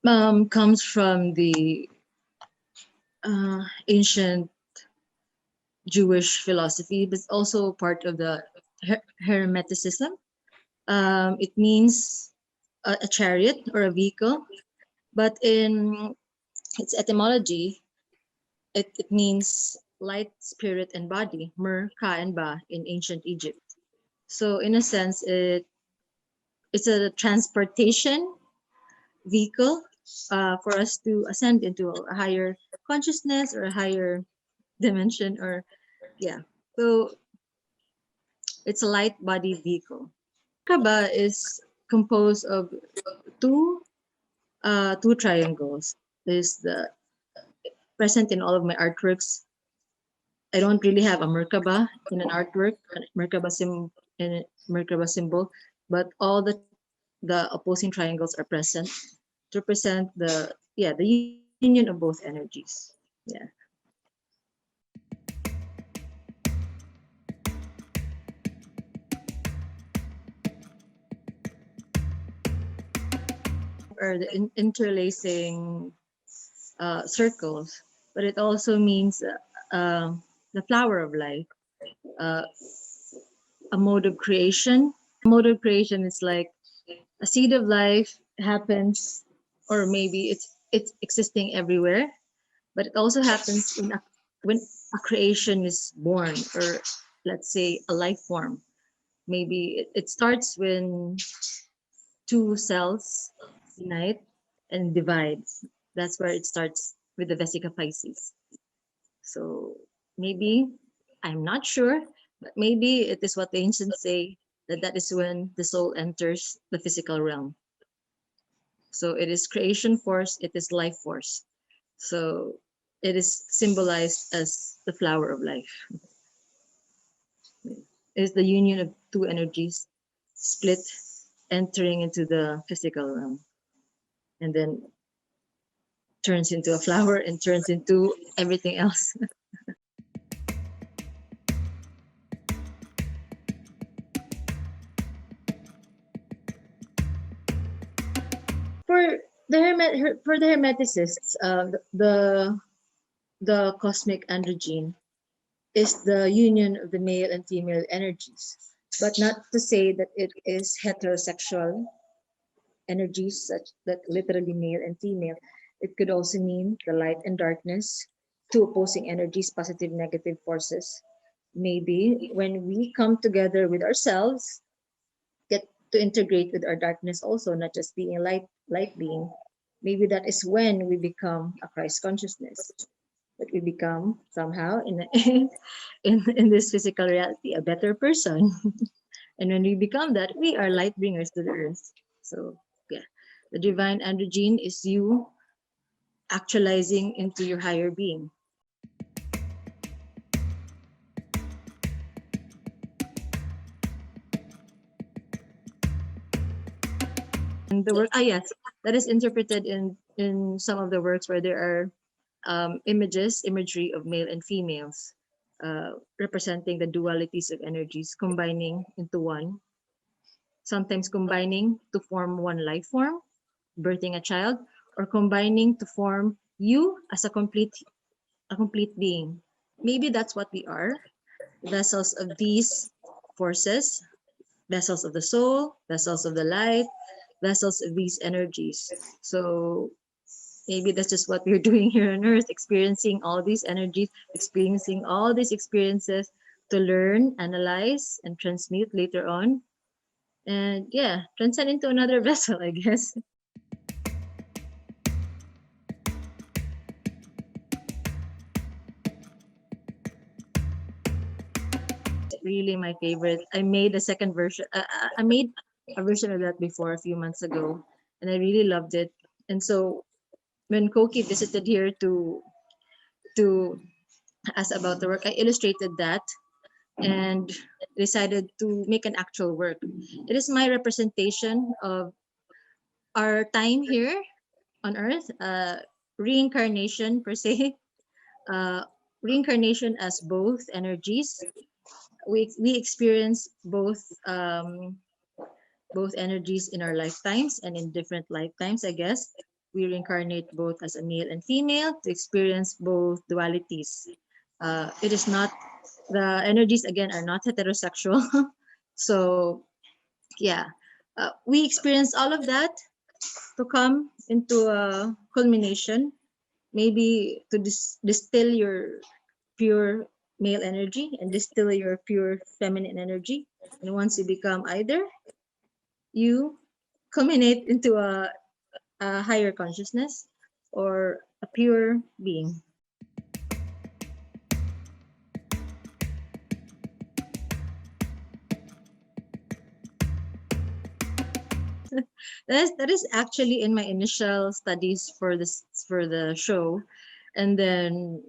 comes from the ancient Jewish philosophy, but also part of the Hermeticism. It means a chariot or a vehicle, but in its etymology, it means light, spirit, and body, Mer, Ka, and Ba in ancient Egypt. So, in a sense, it's a transportation vehicle for us to ascend into a higher consciousness or a higher dimension, or yeah. So, it's a light body vehicle. Merkabah is composed of two two triangles. There's the present in all of my artworks. I don't really have a Merkabah in an artwork, a Merkabah symbol, but all the opposing triangles are present to represent the union of both energies. Yeah. Or the interlacing circles, but it also means the flower of life, uh, a mode of creation. A mode of creation is like a seed of life happens, or maybe it's existing everywhere, but it also happens when a creation is born, or let's say a life form. Maybe it starts when two cells unite and divide. That's where it starts with the vesica Pisces. So maybe, I'm not sure, but maybe it is what the ancients say, that that is when the soul enters the physical realm. So it is creation force, it is life force. So it is symbolized as the flower of life. It is the union of two energies split, entering into the physical realm, and then turns into a flower and turns into everything else. For for the Hermeticists, the cosmic androgyne is the union of the male and female energies, but not to say that it is heterosexual energies, such that literally male and female. It could also mean the light and darkness, two opposing energies, positive, negative forces. Maybe when we come together with ourselves, get to integrate with our darkness also, not just being a light being. Maybe that is when we become a Christ consciousness, that we become somehow in this physical reality a better person. And when we become that, we are light bringers to the earth. So yeah, the divine androgyne is you actualizing into your higher being. And the work, yes, that is interpreted in some of the works where there are imagery of male and females, representing the dualities of energies combining into one, sometimes combining to form one life form, birthing a child, or combining to form you as a complete being. Maybe that's what we are, vessels of these forces, vessels of the soul, vessels of the light, vessels of these energies. So maybe that's just what we're doing here on earth, experiencing all these energies, experiencing all these experiences to learn, analyze, and transmute later on. And yeah, transcend into another vessel, I guess. Really my favorite. I made a second version. I made a version of that before a few months ago, and I really loved it. And so when Koki visited here to ask about the work, I illustrated that and decided to make an actual work. It is my representation of our time here on Earth, reincarnation per se, uh, reincarnation as both energies. We experience both energies in our lifetimes and in different lifetimes, I guess. we reincarnate both as a male and female to experience both dualities. It is not, the energies again are not heterosexual. So yeah, we experience all of that to come into a culmination, maybe to distill your pure male energy and distill your pure feminine energy. And once you become either, you culminate into a higher consciousness or a pure being. That is actually in my initial studies for this, for the show, and then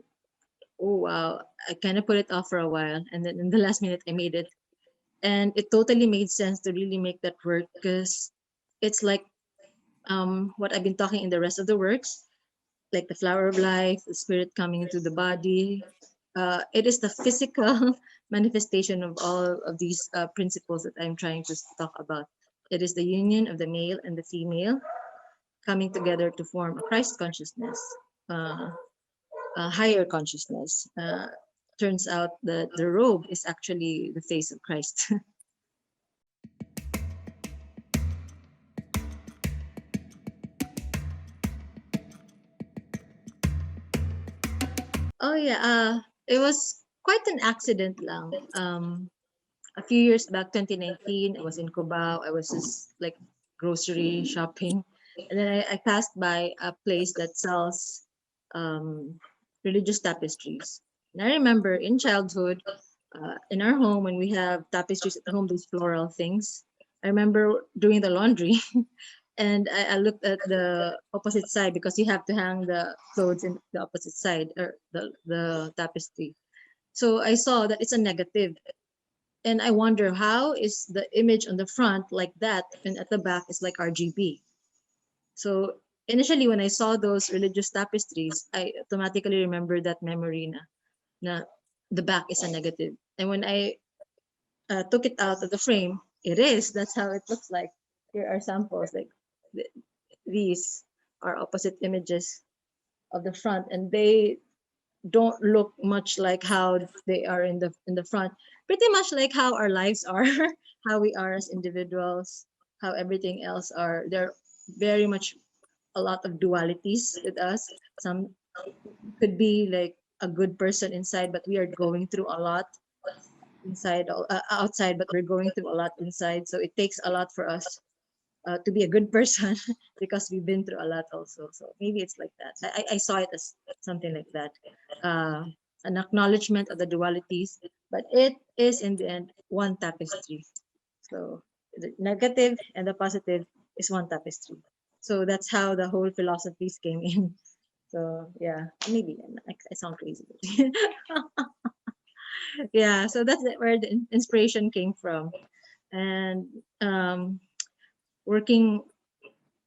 oh wow, I kind of put it off for a while, and then in the last minute I made it, and it totally made sense to really make that work because it's like what I've been talking in the rest of the works, like the flower of life, the spirit coming into the body. It is the physical manifestation of all of these principles that I'm trying to talk about. It is the union of the male and the female coming together to form a Christ consciousness, uh, a higher consciousness. Turns out that the robe is actually the face of Christ. Oh yeah, it was quite an accident lang. A few years back, 2019, I was in Cubao. I was just like grocery shopping, and then I passed by a place that sells um, religious tapestries. And I remember in childhood, in our home when we have tapestries at home, those floral things. I remember doing the laundry, and I looked at the opposite side because you have to hang the clothes in the opposite side or the tapestry. So I saw that it's a negative, and I wonder how is the image on the front like that and at the back is like RGB. So initially when I saw those religious tapestries, I automatically remember that memory na the back is a negative. And when I took it out of the frame, it is. That's how it looks like. Here are samples like th- these are opposite images of the front, and they don't look much like how they are in the front. Pretty much like how our lives are, how we are as individuals, how everything else are. There are very much a lot of dualities with us. Some could be like a good person inside, but we are going through a lot inside, outside, but we're going through a lot inside. So it takes a lot for us to be a good person because we've been through a lot also. So maybe it's like that. I saw it as something like that, uh, an acknowledgement of the dualities, but it is in the end one tapestry. So the negative and the positive is one tapestry. So that's how the whole philosophies came in. So yeah, maybe I sound crazy. Yeah, so that's where the inspiration came from, and working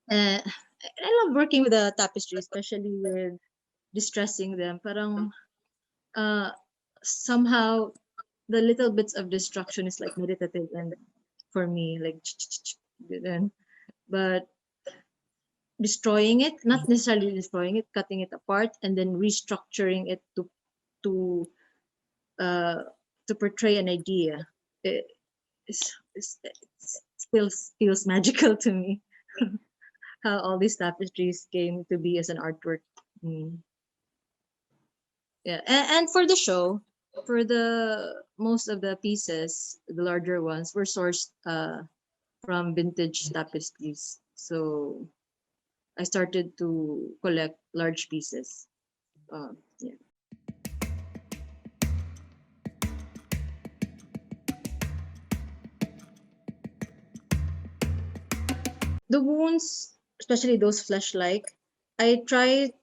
Uh, I love working with the tapestry, especially with distressing them. Parang uh, somehow the little bits of destruction is like meditative and for me, like ganun. But destroying it, not necessarily destroying it, cutting it apart and then restructuring it to uh, to portray an idea. It, it still feels magical to me. How all these tapestries came to be as an artwork. Mm. Yeah, and for the show, for the most of the pieces, the larger ones were sourced from vintage tapestries. So I started to collect large pieces. Yeah. The wounds, especially those flesh-like, I try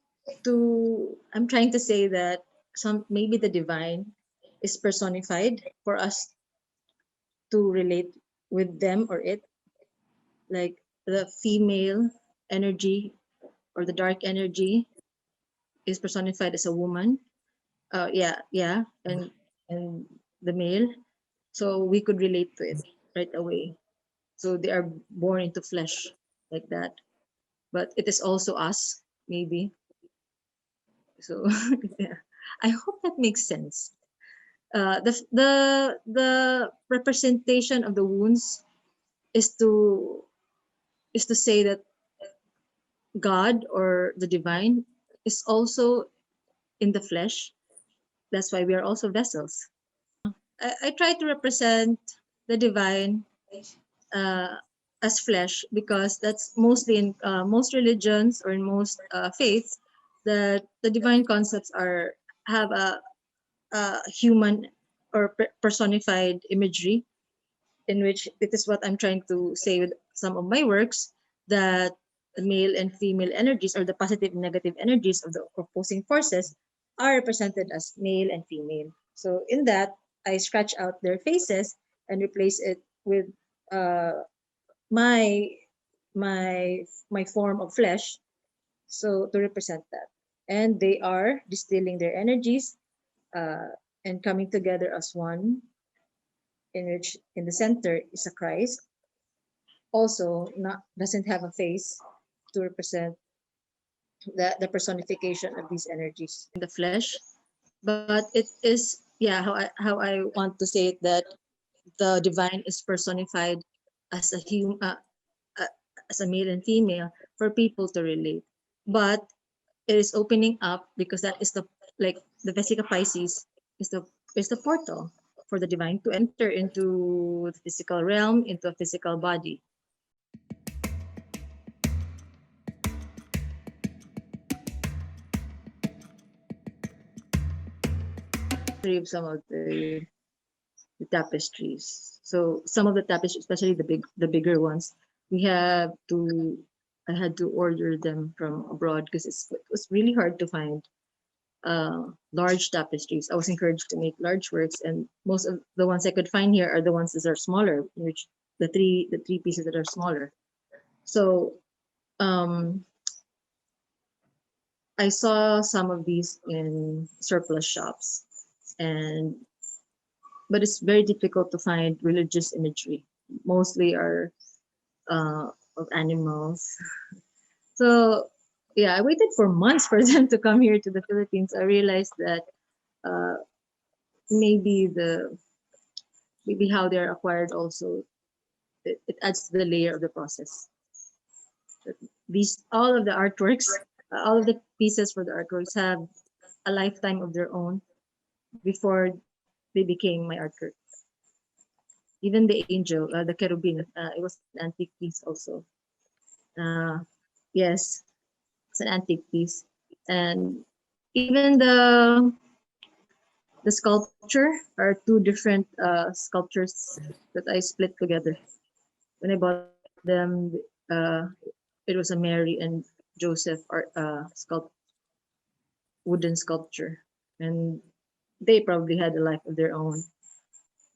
I'm trying to say that some maybe the divine is personified for us to relate with them or it, like the female energy or the dark energy is personified as a woman. Yeah, and the male. So we could relate to it right away. So they are born into flesh like that. but it is also us, maybe. So yeah, I hope that makes sense. The representation of the wounds is to say that God or the divine is also in the flesh. That's why we are also vessels. I try to represent the divine uh, as flesh because that's mostly in most religions or in most faiths that the divine concepts are have a human or personified imagery, in which it is what I'm trying to say with some of my works, that the male and female energies or the positive and negative energies of the opposing forces are represented as male and female. So in that, I scratch out their faces and replace it with uh, my my form of flesh, so to represent that. And they are distilling their energies uh, and coming together as one, in which in the center is a Christ, also not doesn't have a face, to represent the personification of these energies in the flesh. But it is, yeah, how I want to say it, that the divine is personified as a human, uh, as a male and female, for people to relate. But it is opening up because that is the, like, the Vesica Pisces is the portal for the divine to enter into the physical realm, into a physical body. Of some of the tapestries. So some of the tapestries, especially the bigger ones, we have to I had to order them from abroad because it was really hard to find large tapestries. I was encouraged to make large works, and most of the ones I could find here are the ones that are smaller, which the three pieces that are smaller. So um, I saw some of these in surplus shops, and but it's very difficult to find religious imagery. Mostly are of animals. So yeah, I waited for months for them to come here to the Philippines. I realized that uh, maybe maybe how they're acquired also, it adds to the layer of the process. That these all of the artworks, all of the pieces for the artworks have a lifetime of their own before they became my artwork. Even the angel, the cherubim, it was an antique piece also. Uh, yes, it's an antique piece, and even the sculpture are two different sculptures that I split together. When I bought them, it was a Mary and Joseph art wooden sculpture, and they probably had a life of their own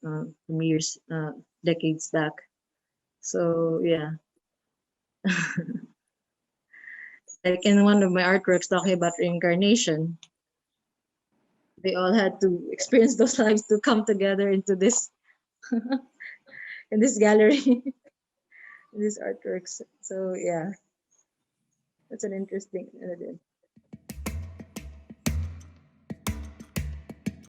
from years, decades back. So yeah, like in one of my artworks talking about reincarnation, they all had to experience those lives to come together into this in this gallery, in these artworks. So yeah, that's an interesting.